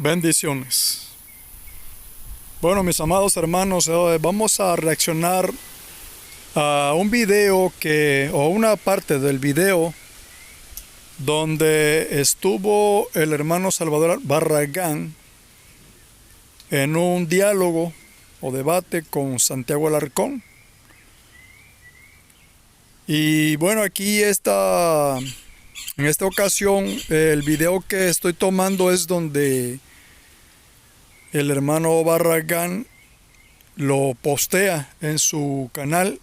Bendiciones. Bueno, mis amados hermanos, vamos a reaccionar a un video o una parte del video donde estuvo el hermano Salvador Barragán en un diálogo o debate con Santiago Alarcón. Y bueno, aquí está, en esta ocasión, el video que estoy tomando es donde el hermano Barragán lo postea en su canal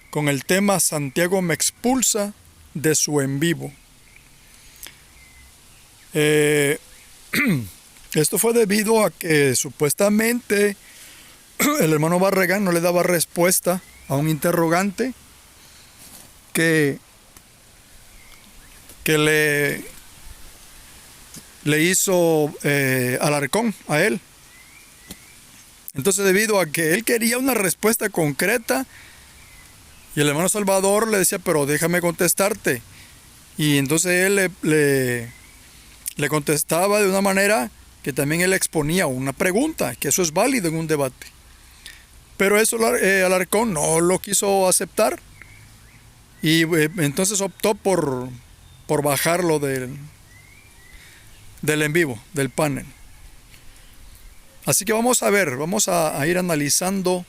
con el tema "Santiago me expulsa" de su en vivo. Esto fue debido a que supuestamente el hermano Barragán no le daba respuesta a un interrogante que le hizo Alarcón a él. Entonces, debido a que él quería una respuesta concreta, y el hermano Salvador le decía, pero déjame contestarte. Y entonces él le contestaba de una manera que también él exponía una pregunta, que eso es válido en un debate. Pero eso Alarcón no lo quiso aceptar. Y entonces optó por bajarlo del en vivo, del panel. Así que vamos a ver, vamos a ir analizando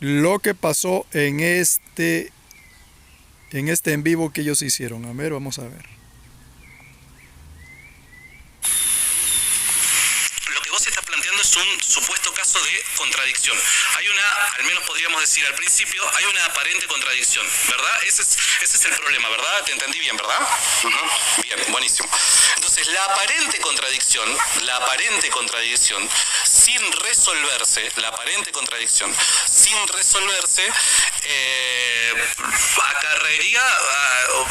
lo que pasó en este en vivo que ellos hicieron. A ver, vamos a ver. Lo que vos estás planteando es un supuesto caso de contradicción. Hay al menos podríamos decir al principio, hay una aparente contradicción, ¿verdad? Ese es el problema, ¿verdad? Te entendí bien, ¿verdad? Bien, buenísimo. Entonces, la aparente contradicción, sin resolverse, acarrearía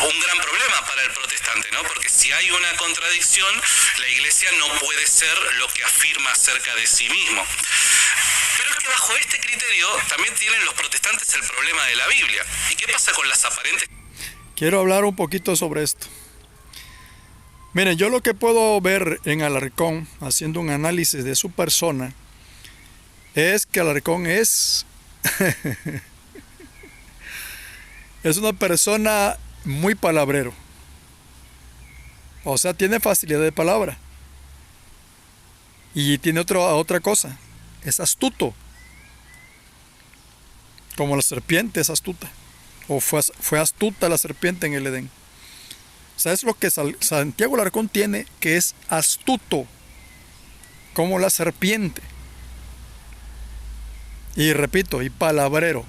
un gran problema para el protestante, ¿no? Porque si hay una contradicción, la iglesia no puede ser lo que afirma acerca de sí mismo. Pero es que bajo este criterio también tienen los protestantes el problema de la Biblia. ¿Y qué pasa con las aparentes? Quiero hablar un poquito sobre esto. Miren, yo lo que puedo ver en Alarcón, haciendo un análisis de su persona, es que Alarcón es una persona muy palabrero. O sea, tiene facilidad de palabra. Y tiene otra cosa. Es astuto. Como la serpiente es astuta. O fue astuta la serpiente en el Edén. O sea, es lo que Santiago Alarcón tiene, que es astuto. Como la serpiente. Y repito, y palabrero.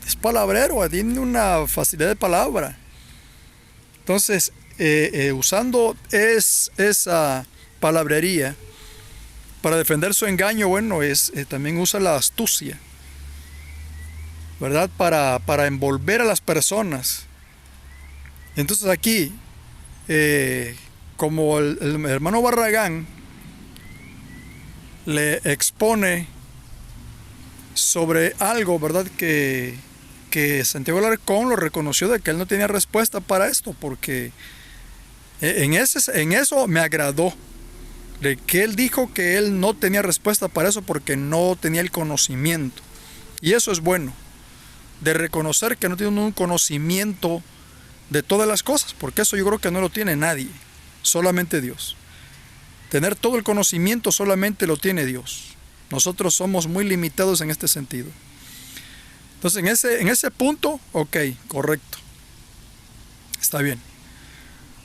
Es palabrero, tiene una facilidad de palabra. Entonces, usando esa palabrería para defender su engaño, bueno, también usa la astucia, ¿verdad? Para envolver a las personas. Entonces aquí, como el hermano Barragán le expone sobre algo, ¿verdad? Que Santiago Alarcón lo reconoció de que él no tenía respuesta para esto, porque en eso me agradó, de que él dijo que él no tenía respuesta para eso porque no tenía el conocimiento. Y eso es bueno, de reconocer que no tiene un conocimiento de todas las cosas, porque eso yo creo que no lo tiene nadie, solamente Dios. Tener todo el conocimiento solamente lo tiene Dios. Nosotros somos muy limitados en este sentido. Entonces, en ese punto, ok, correcto. Está bien.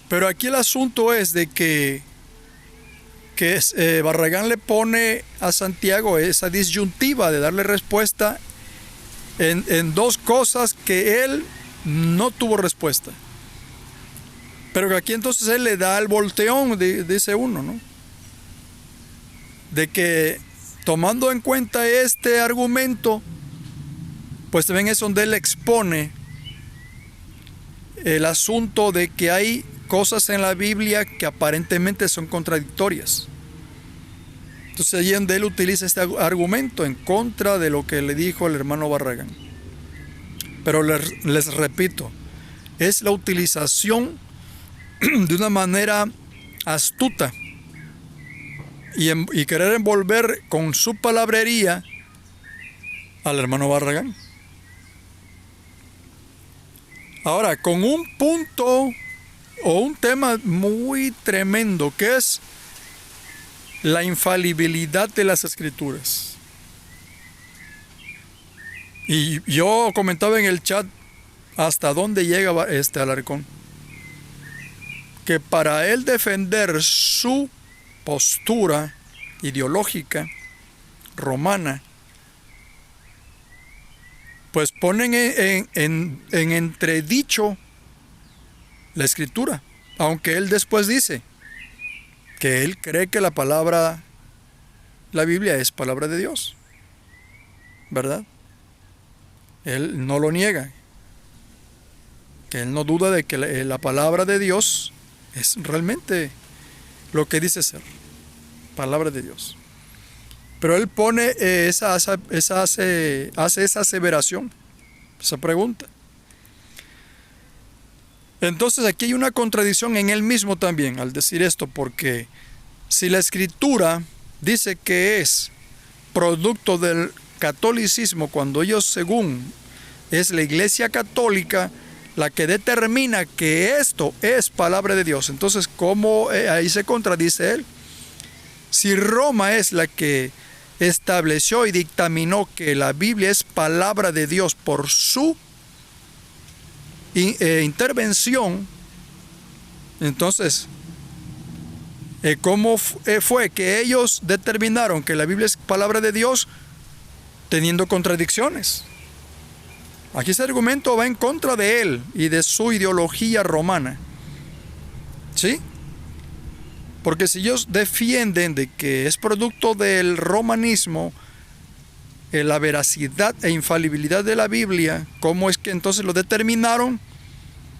Pero aquí el asunto es de que Barragán le pone a Santiago esa disyuntiva de darle respuesta en dos cosas que él no tuvo respuesta. Pero que aquí entonces él le da el volteón, dice uno, ¿no? De que tomando en cuenta este argumento, pues también es donde él expone el asunto de que hay cosas en la Biblia que aparentemente son contradictorias. Entonces allí donde él utiliza este argumento en contra de lo que le dijo el hermano Barragán. Pero les repito, es la utilización de una manera astuta y querer envolver con su palabrería al hermano Barragán. Ahora, con un punto o un tema muy tremendo, que es la infalibilidad de las Escrituras. Y yo comentaba en el chat hasta dónde llega Alarcón, que para él defender su postura ideológica romana, pues ponen en entredicho la Escritura, aunque él después dice que él cree que la Biblia es palabra de Dios, ¿verdad? Él no lo niega, que él no duda de que la palabra de Dios es realmente lo que dice ser, palabra de Dios. Pero él pone hace esa aseveración, esa pregunta. Entonces aquí hay una contradicción en él mismo también al decir esto, porque si la Escritura dice que es producto del catolicismo, cuando ellos, según es la Iglesia Católica la que determina que esto es palabra de Dios, entonces ¿cómo ahí se contradice él? Si Roma es la que estableció y dictaminó que la Biblia es palabra de Dios por su intervención, entonces ¿cómo fue que ellos determinaron que la Biblia es palabra de Dios teniendo contradicciones? Aquí ese argumento va en contra de él y de su ideología romana, ¿sí? Porque si ellos defienden de que es producto del romanismo la veracidad e infalibilidad de la Biblia, ¿cómo es que entonces lo determinaron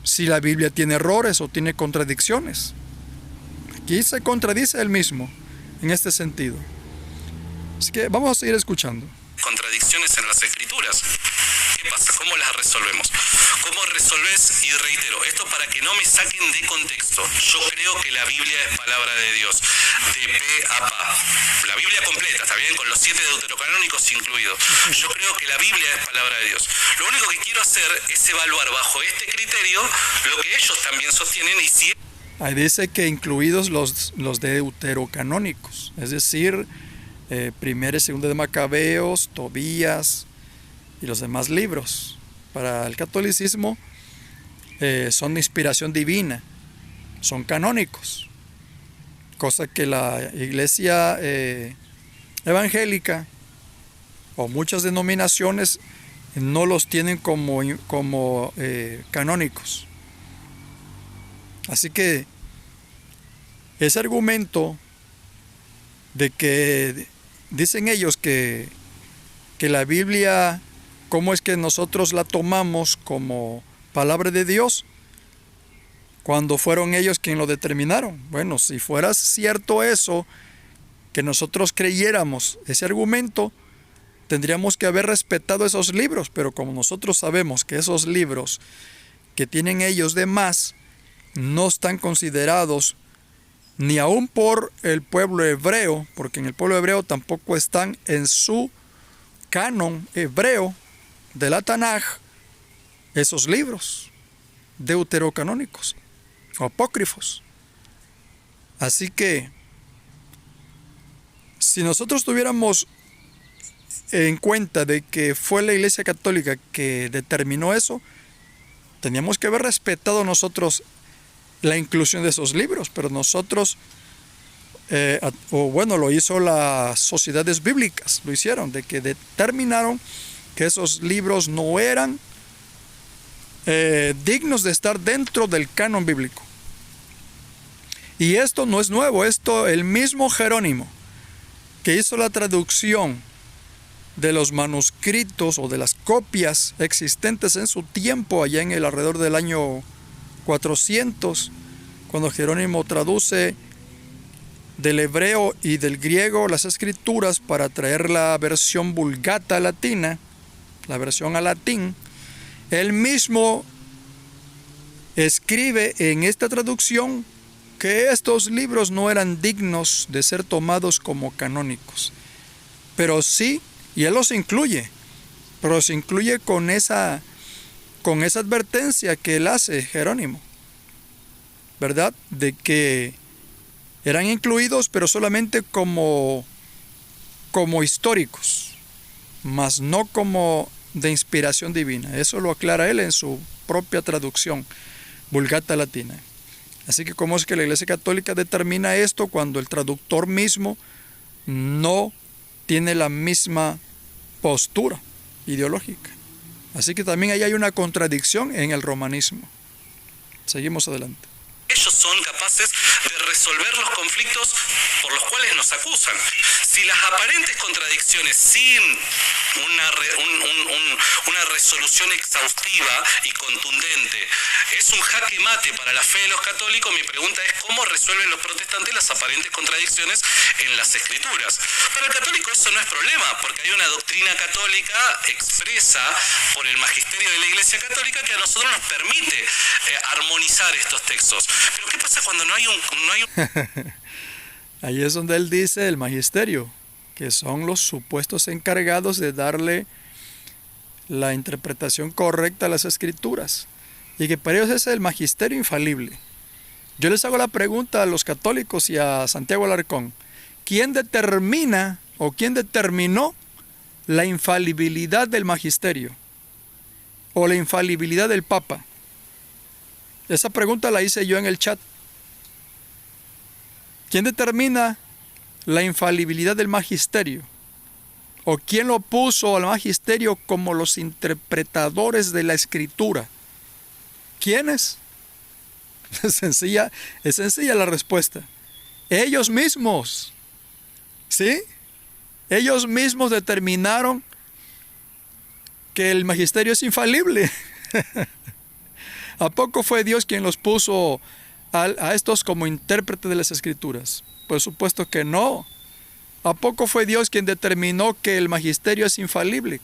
si la Biblia tiene errores o tiene contradicciones? Aquí se contradice él mismo en este sentido. Así que vamos a seguir escuchando. Contradicciones en las Escrituras. ¿Qué pasa? ¿Cómo las resolvemos? ¿Cómo resolves? Y reitero, esto para que no me saquen de contexto. Yo creo que la Biblia es palabra de Dios, de pe a pa. La Biblia completa, ¿está bien? Con los 7 deuterocanónicos incluidos. Yo creo que la Biblia es palabra de Dios. Lo único que quiero hacer es evaluar bajo este criterio lo que ellos también sostienen y si... Ahí dice que incluidos los deuterocanónicos, es decir, Primera y Segunda de Macabeos, Tobías y los demás libros. Para el catolicismo son de inspiración divina, son canónicos, cosa que la iglesia evangélica o muchas denominaciones no los tienen como canónicos. Así que ese argumento de que dicen ellos que la Biblia, ¿cómo es que nosotros la tomamos como palabra de Dios cuando fueron ellos quienes lo determinaron? Bueno, si fuera cierto eso, que nosotros creyéramos ese argumento, tendríamos que haber respetado esos libros, pero como nosotros sabemos que esos libros que tienen ellos de más no están considerados ni aún por el pueblo hebreo, porque en el pueblo hebreo tampoco están en su canon hebreo de la Tanaj esos libros deuterocanónicos o apócrifos. Así que si nosotros tuviéramos en cuenta de que fue la Iglesia Católica que determinó eso, teníamos que haber respetado nosotros la inclusión de esos libros, pero nosotros, lo hizo las sociedades bíblicas, lo hicieron, de que determinaron que esos libros no eran dignos de estar dentro del canon bíblico. Y esto no es nuevo, el mismo Jerónimo, que hizo la traducción de los manuscritos o de las copias existentes en su tiempo, allá en el alrededor del año 400, cuando Jerónimo traduce del hebreo y del griego las escrituras para traer la versión Vulgata latina, la versión a latín, él mismo escribe en esta traducción que estos libros no eran dignos de ser tomados como canónicos. Pero sí, y él los incluye, pero se incluye con esa advertencia que él hace, Jerónimo, ¿verdad? De que eran incluidos, pero solamente como históricos, mas no como de inspiración divina. Eso lo aclara él en su propia traducción, Vulgata Latina. Así que ¿cómo es que la Iglesia Católica determina esto cuando el traductor mismo no tiene la misma postura ideológica? Así que también ahí hay una contradicción en el romanismo. Seguimos adelante. Ellos son capaces de resolver los conflictos por los cuales nos acusan. Si las aparentes contradicciones sin una resolución exhaustiva y contundente es un jaque mate para la fe de los católicos, mi pregunta es ¿cómo resuelven los protestantes las aparentes contradicciones en las escrituras? Para el católico eso no es problema, porque hay una doctrina católica expresa por el magisterio de la Iglesia Católica que a nosotros nos permite armonizar estos textos. Pero ¿qué pasa cuando no hay un... Ahí es donde él dice el magisterio, que son los supuestos encargados de darle la interpretación correcta a las escrituras, y que para ellos es el magisterio infalible. Yo les hago la pregunta a los católicos y a Santiago Alarcón: ¿quién determina o quién determinó la infalibilidad del magisterio o la infalibilidad del Papa? Esa pregunta la hice yo en el chat. ¿Quién determina la infalibilidad del magisterio? ¿O quién lo puso al magisterio como los interpretadores de la escritura? ¿Quiénes? Es sencilla la respuesta. Ellos mismos. ¿Sí? Ellos mismos determinaron que el magisterio es infalible. ¿A poco fue Dios quien los puso a estos como intérpretes de las escrituras? Por supuesto que no. ¿A poco fue Dios quien determinó que el magisterio es infalible?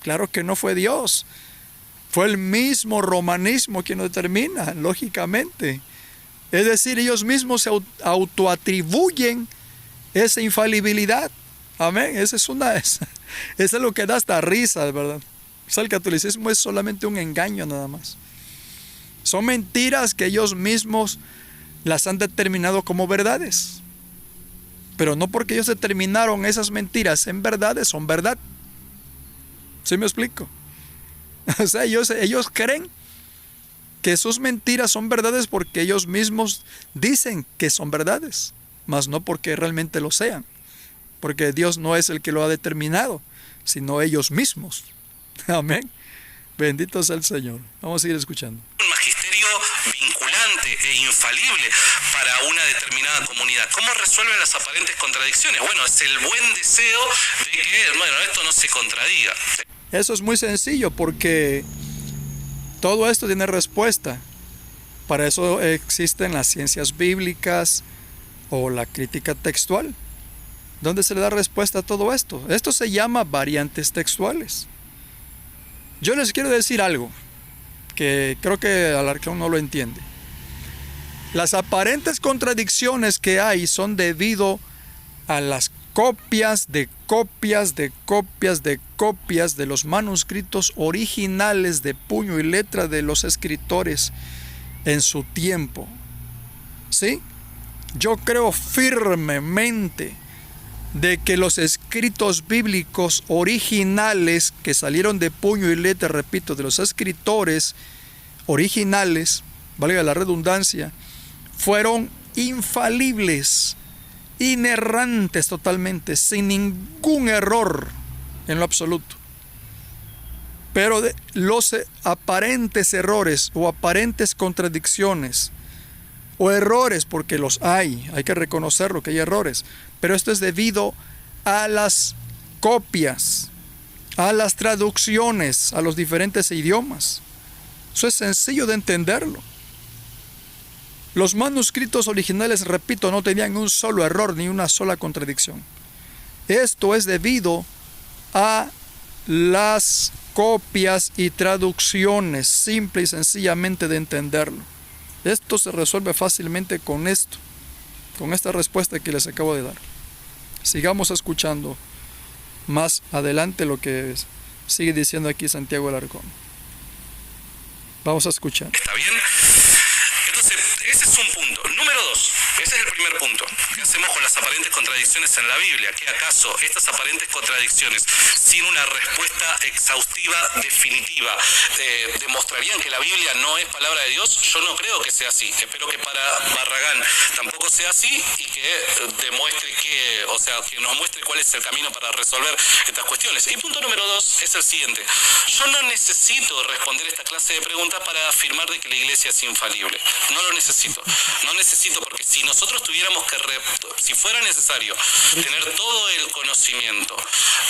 Claro que no fue Dios. Fue el mismo romanismo quien lo determina, lógicamente. Es decir, ellos mismos se autoatribuyen esa infalibilidad. Amén. Esa es lo que da hasta risa, ¿verdad? O sea, el catolicismo es solamente un engaño nada más. Son mentiras que ellos mismos las han determinado como verdades. Pero no porque ellos determinaron esas mentiras en verdades, son verdad. ¿Sí me explico? O sea, ellos creen que sus mentiras son verdades porque ellos mismos dicen que son verdades, mas no porque realmente lo sean. Porque Dios no es el que lo ha determinado, sino ellos mismos. Amén. Bendito sea el Señor. Vamos a seguir escuchando. Un magisterio vinculante e infalible para una determinada comunidad. ¿Cómo resuelven las aparentes contradicciones? Bueno, es el buen deseo de que, esto no se contradiga. Eso es muy sencillo porque todo esto tiene respuesta. Para eso existen las ciencias bíblicas o la crítica textual, donde se le da respuesta a todo esto. Esto se llama variantes textuales. Yo les quiero decir algo que creo que Alarcón no lo entiende. Las aparentes contradicciones que hay son debido a las copias de los manuscritos originales de puño y letra de los escritores en su tiempo. ¿Sí? Yo creo firmemente de que los escritos bíblicos originales que salieron de puño y letra, repito, de los escritores originales, valga la redundancia, fueron infalibles, inerrantes totalmente, sin ningún error en lo absoluto. Pero de los aparentes errores o aparentes contradicciones o errores, porque los hay que reconocerlo que hay errores, pero esto es debido a las copias, a las traducciones a los diferentes idiomas. Eso es sencillo de entenderlo. Los manuscritos originales, repito, no tenían un solo error ni una sola contradicción. Esto es debido a las copias y traducciones, simple y sencillamente de entenderlo. Esto se resuelve fácilmente con esto, con esta respuesta que les acabo de dar. Sigamos escuchando más adelante lo que sigue diciendo aquí Santiago Alarcón. Vamos a escuchar. ¿Está bien? Entonces, ese es un punto. Número 2, ese es el primer punto. ¿Qué hacemos con las aparentes contradicciones en la Biblia? ¿Qué acaso estas aparentes contradicciones, sin una respuesta exhaustiva, definitiva, demostrarían que la Biblia no es palabra de Dios? Yo no creo que sea así. Espero que para Barragán tampoco sea así y que demuestre que nos muestre cuál es el camino para resolver estas cuestiones. Y punto número 2 es el siguiente. Yo no necesito responder esta clase de preguntas para afirmar de que la iglesia es infalible. No lo necesito. No necesito, porque si nosotros tuviéramos que, si fuera necesario tener todo el conocimiento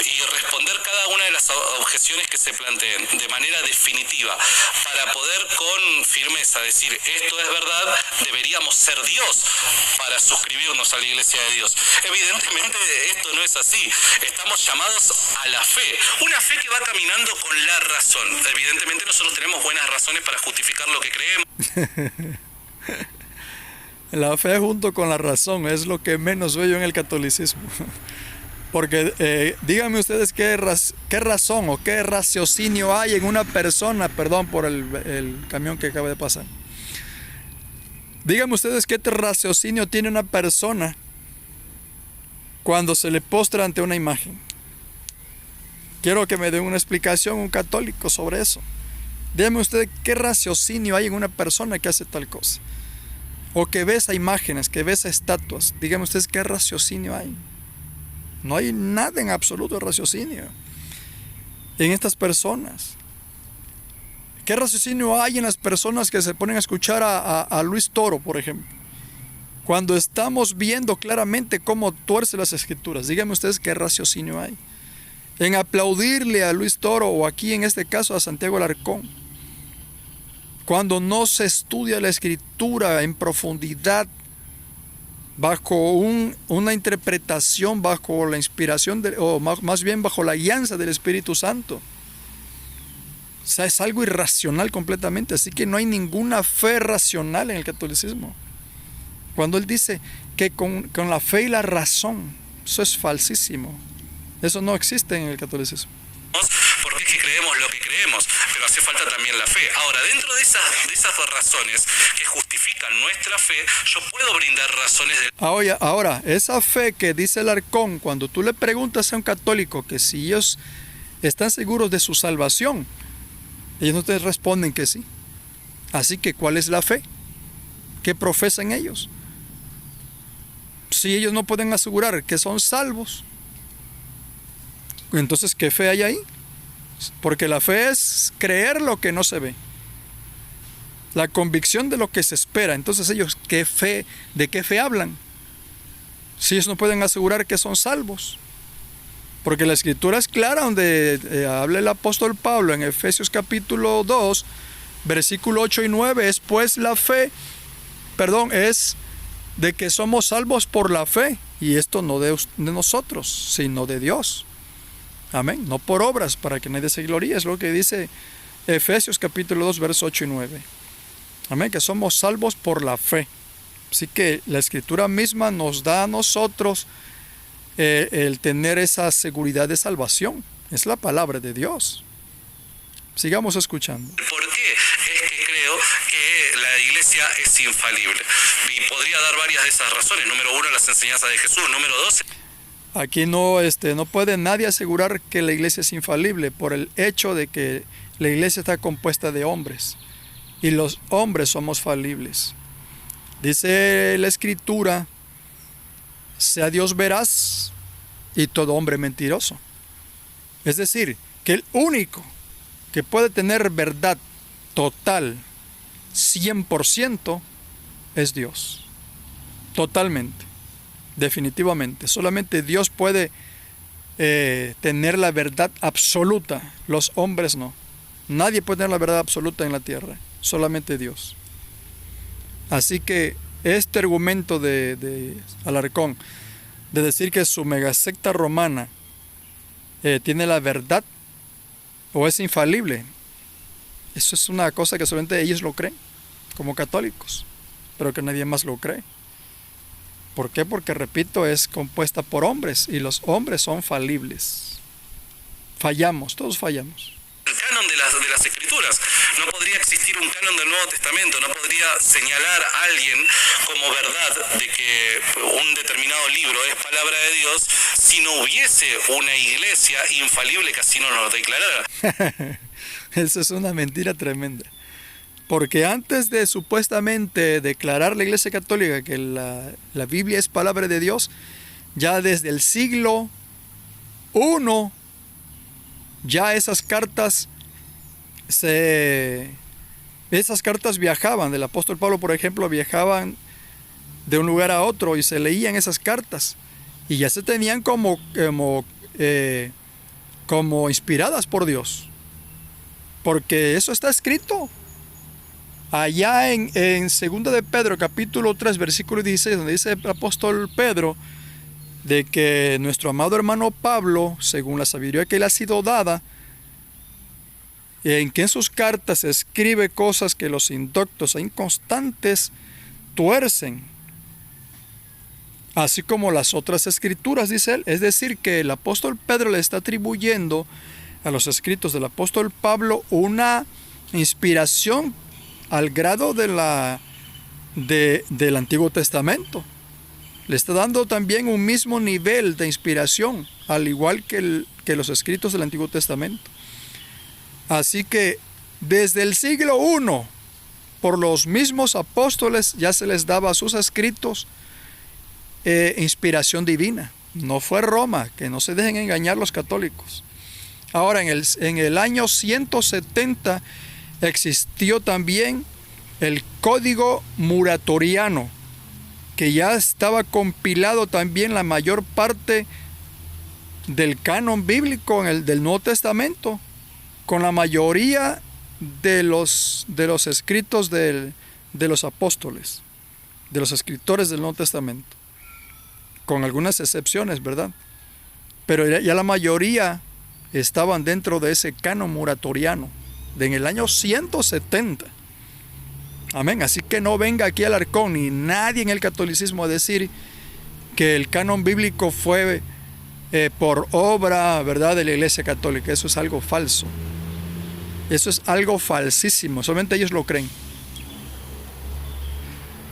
y responder cada una de las objeciones que se planteen de manera definitiva para poder con firmeza decir esto es verdad, deberíamos ser Dios para suscribirnos a la iglesia de Dios. Evidentemente esto no es así. Estamos llamados a la fe, una fe que va caminando con la razón. Evidentemente nosotros tenemos buenas razones para justificar lo que creemos. La fe junto con la razón es lo que menos veo en el catolicismo. Porque díganme ustedes qué razón o qué raciocinio hay en una persona, perdón por el camión que acaba de pasar. Díganme ustedes qué raciocinio tiene una persona cuando se le postra ante una imagen. Quiero que me den una explicación un católico sobre eso. Díganme ustedes qué raciocinio hay en una persona que hace tal cosa. O que besa imágenes, que besa estatuas. Díganme ustedes qué raciocinio hay. No hay nada en absoluto de raciocinio en estas personas. ¿Qué raciocinio hay en las personas que se ponen a escuchar a Luis Toro, por ejemplo? Cuando estamos viendo claramente cómo tuerce las escrituras. Díganme ustedes qué raciocinio hay en aplaudirle a Luis Toro o aquí en este caso a Santiago Alarcón. Cuando no se estudia la escritura en profundidad, bajo una interpretación, bajo la inspiración, o más bien bajo la guianza del Espíritu Santo. O sea, es algo irracional completamente, así que no hay ninguna fe racional en el catolicismo. Cuando él dice que con la fe y la razón, eso es falsísimo. Eso no existe en el catolicismo. Porque es que creemos lo que creemos, pero hace falta también la fe. Ahora, dentro de esas razones que justifican nuestra fe, yo puedo brindar razones de... Ahora, esa fe que dice Alarcón, cuando tú le preguntas a un católico que si ellos están seguros de su salvación, ellos no te responden que sí. Así que, ¿cuál es la fe que profesan ellos? Si ellos no pueden asegurar que son salvos, entonces, ¿qué fe hay ahí? Porque la fe es creer lo que no se ve, la convicción de lo que se espera. Entonces ellos, ¿de qué fe hablan? Si ellos no pueden asegurar que son salvos. Porque la escritura es clara, donde habla el apóstol Pablo en Efesios capítulo 2, versículo 8 y 9, es pues la fe, es de que somos salvos por la fe, y esto no de nosotros, sino de Dios. Amén, no por obras, para que nadie se gloríe, es lo que dice Efesios capítulo 2, versos 8 y 9. Amén, que somos salvos por la fe. Así que la escritura misma nos da a nosotros el tener esa seguridad de salvación. Es la palabra de Dios. Sigamos escuchando. ¿Por qué es que creo que la iglesia es infalible? Y podría dar varias de esas razones. Número 1, las enseñanzas de Jesús. Número 2... Aquí no puede nadie asegurar que la iglesia es infalible por el hecho de que la iglesia está compuesta de hombres y los hombres somos falibles. Dice la escritura, sea Dios veraz y todo hombre mentiroso. Es decir, que el único que puede tener verdad total, 100%, es Dios. Totalmente. Definitivamente, solamente Dios puede tener la verdad absoluta, los hombres no. Nadie puede tener la verdad absoluta en la tierra, solamente Dios. Así que este argumento de Alarcón, de decir que su megasecta romana tiene la verdad o es infalible, eso es una cosa que solamente ellos lo creen, como católicos. pero que nadie más lo cree. ¿Por qué? Porque, repito, es compuesta por hombres y los hombres son falibles. Fallamos, todos fallamos. El canon de las escrituras. No podría existir un canon del Nuevo Testamento, no podría señalar a alguien como verdad de que un determinado libro es palabra de Dios si no hubiese una iglesia infalible que así nos lo declarara. Eso es una mentira tremenda. Porque antes de supuestamente declarar la Iglesia Católica que la Biblia es palabra de Dios, ya desde el siglo I, ya esas cartas viajaban. Del apóstol Pablo, por ejemplo, viajaban de un lugar a otro y se leían esas cartas. Y ya se tenían como inspiradas por Dios. Porque eso está escrito. Allá en 2 de Pedro, capítulo 3, versículo 16, donde dice el apóstol Pedro de que nuestro amado hermano Pablo, según la sabiduría que le ha sido dada, en que en sus cartas escribe cosas que los indoctos e inconstantes tuercen, así como las otras escrituras, dice él. Es decir, que el apóstol Pedro le está atribuyendo a los escritos del apóstol Pablo una inspiración al grado del Antiguo Testamento. Le está dando también un mismo nivel de inspiración, al igual que los escritos del Antiguo Testamento. Así que desde el siglo I, por los mismos apóstoles, ya se les daba a sus escritos inspiración divina. No fue Roma, que no se dejen engañar los católicos. Ahora, en el año 170 existió también el Código Muratoriano, que ya estaba compilado también la mayor parte del canon bíblico del Nuevo Testamento, con la mayoría de los escritos de los apóstoles, de los escritores del Nuevo Testamento, con algunas excepciones, ¿verdad? Pero ya la mayoría estaban dentro de ese canon muratoriano, en el año 170. Amén. Así que no venga aquí Alarcón ni nadie en el catolicismo a decir que el canon bíblico fue por obra, ¿verdad?, de la Iglesia Católica. Eso es algo falso. Eso es algo falsísimo. Solamente ellos lo creen.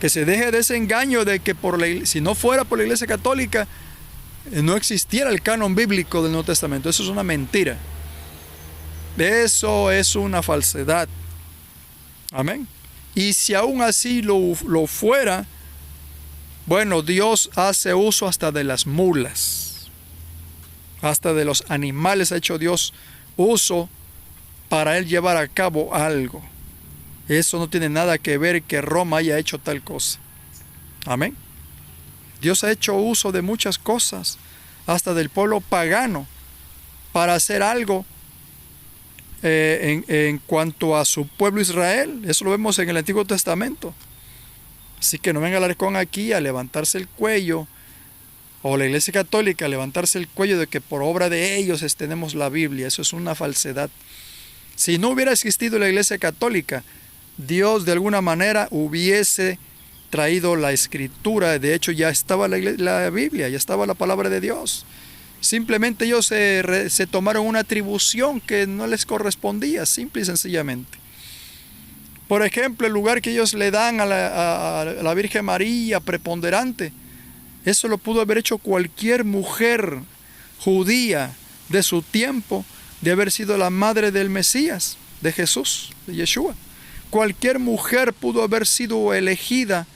Que se deje de ese engaño de que si no fuera por la Iglesia Católica, no existiera el canon bíblico del Nuevo Testamento. Eso es una mentira. Eso es una falsedad. Amén. Y si aún así lo fuera, bueno, Dios hace uso hasta de las mulas, hasta de los animales ha hecho Dios uso para Él llevar a cabo algo. Eso no tiene nada que ver que Roma haya hecho tal cosa. Amén. Dios ha hecho uso de muchas cosas, hasta del pueblo pagano, para hacer algo en cuanto a su pueblo Israel. Eso lo vemos en el Antiguo Testamento. Así que no venga Alarcón aquí a levantarse el cuello, o la Iglesia Católica a levantarse el cuello de que por obra de ellos tenemos la Biblia. Eso es una falsedad. Si no hubiera existido la Iglesia Católica, Dios de alguna manera hubiese traído la Escritura. De hecho, ya estaba la Biblia, ya estaba la palabra de Dios. Simplemente ellos se tomaron una atribución que no les correspondía, simple y sencillamente. Por ejemplo, el lugar que ellos le dan a la Virgen María preponderante, eso lo pudo haber hecho cualquier mujer judía de su tiempo, de haber sido la madre del Mesías, de Jesús, de Yeshua. Cualquier mujer pudo haber sido elegida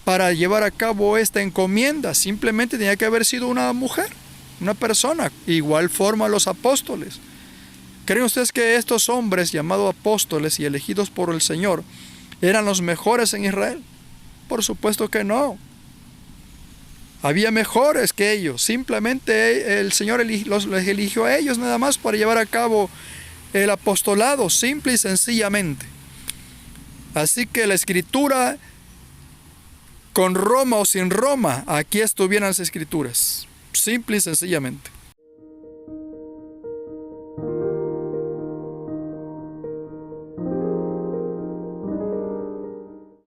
para llevar a cabo esta encomienda. Simplemente tenía que haber sido una mujer, una persona. Igual forma los apóstoles. ¿Creen ustedes que estos hombres llamados apóstoles y elegidos por el Señor eran los mejores en Israel? Por supuesto que no. Había mejores que ellos. Simplemente el Señor los eligió a ellos nada más para llevar a cabo el apostolado, simple y sencillamente. Así que la Escritura, con Roma o sin Roma, aquí estuvieran las Escrituras, simple y sencillamente.